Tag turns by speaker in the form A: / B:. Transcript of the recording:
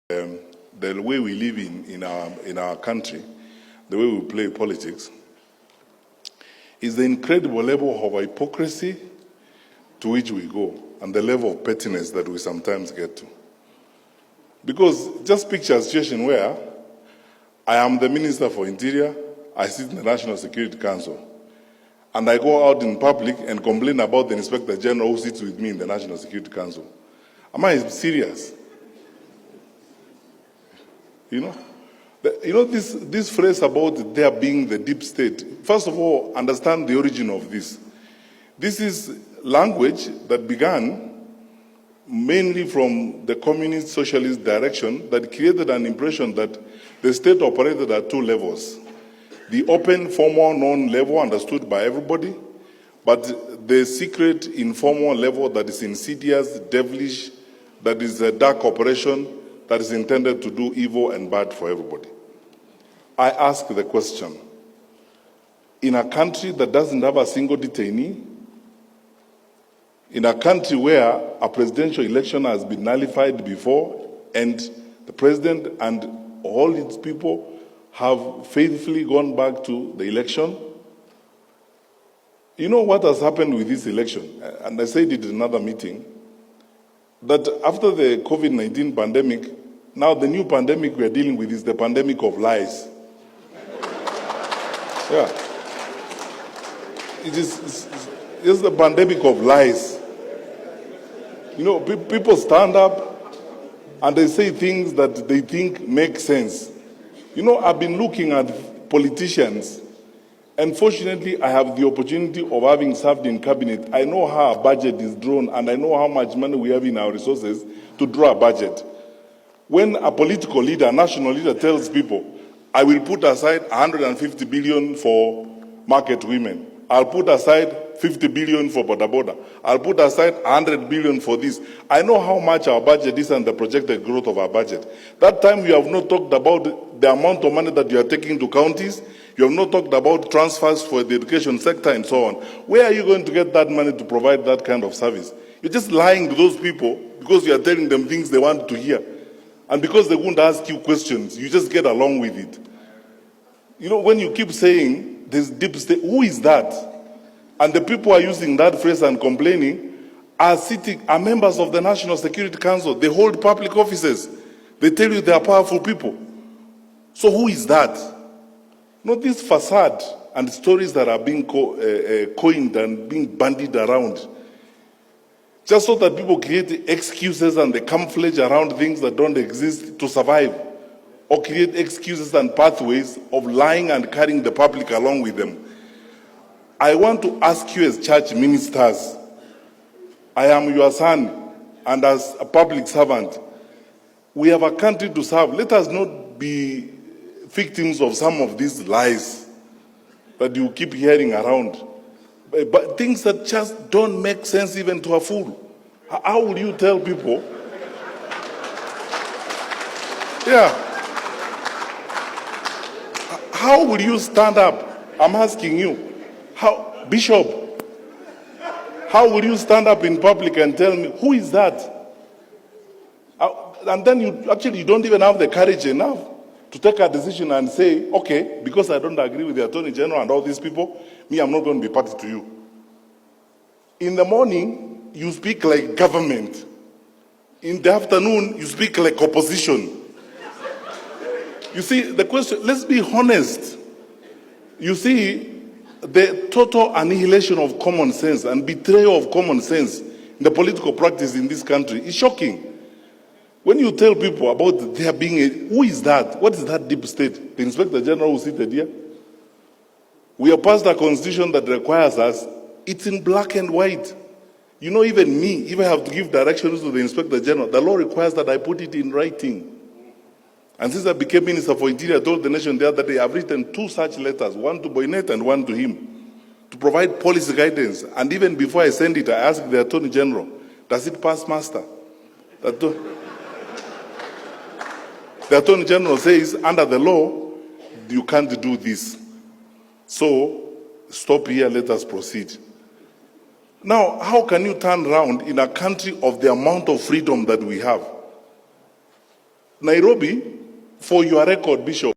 A: The way we live in our country, the way we play politics, is the incredible level of hypocrisy to which we go and the level of pettiness that we sometimes get to. Because just picture a situation where I am the Minister for Interior, I sit in the National Security Council, and I go out in public and complain about the Inspector General who sits with me in the National Security Council. Am I serious? This phrase about there being the deep state, first of all, understand the origin of this. This is language that began mainly from the communist socialist direction that created an impression that the state operated at two levels. The open, formal, known level understood by everybody, but the secret, informal level that is insidious, devilish, that is a dark operation that is intended to do evil and bad for everybody. I ask the question, in a country that doesn't have a single detainee, in a country where a presidential election has been nullified before and the president and all its people have faithfully gone back to the election, you know what has happened with this election? And I said it in another meeting, that after the COVID-19 pandemic, now the new pandemic we are dealing with is the pandemic of lies. Yeah. It's the pandemic of lies. People stand up and they say things that they think make sense. I've been looking at politicians, and fortunately I have the opportunity of having served in cabinet. I know how a budget is drawn, and I know how much money we have in our resources to draw a budget. When a political leader, a national leader tells people, I will put aside 150 billion for market women, I'll put aside 50 billion for boda boda, I'll put aside 100 billion for this. I know how much our budget is and the projected growth of our budget. That time you have not talked about the amount of money that you are taking to counties, you have not talked about transfers for the education sector and so on. Where are you going to get that money to provide that kind of service? You're just lying to those people because you are telling them things they want to hear. And because they won't ask you questions, you just get along with it. When you keep saying this deep state, who is that? And the people who are using that phrase and complaining are members of the National Security Council. They hold public offices. They tell you they are powerful people. So who is that? This facade and stories that are being coined and being bandied around, just so that people create excuses and they camouflage around things that don't exist to survive, or create excuses and pathways of lying and carrying the public along with them. I want to ask you as church ministers, I am your son, and as a public servant, we have a country to serve. Let us not be victims of some of these lies that you keep hearing around. But things that just don't make sense even to a fool. How will you tell people? Yeah. How will you stand up? I'm asking you. Bishop, how will you stand up in public and tell me, who is that? And then you don't even have the courage enough to take a decision and say, okay, because I don't agree with the Attorney General and all these people, I'm not going to be party to you. In the morning, you speak like government. In the afternoon, you speak like opposition. You see, the question, let's be honest. You see, the total annihilation of common sense and betrayal of common sense in the political practice in this country is shocking. When you tell people about there being who is that? What is that deep state? The Inspector General who seated here? We have passed a constitution that requires us, it's in black and white. Even me, if I have to give directions to the Inspector General, the law requires that I put it in writing. And since I became Minister for Interior, I told the nation the other day, I've written 2 such letters, one to Boynet and one to him, to provide policy guidance. And even before I send it, I asked the Attorney General, does it pass muster? The Attorney General says, under the law, you can't do this. So, stop here, let us proceed. Now, how can you turn around in a country of the amount of freedom that we have Nairobi, for your record, Bishop,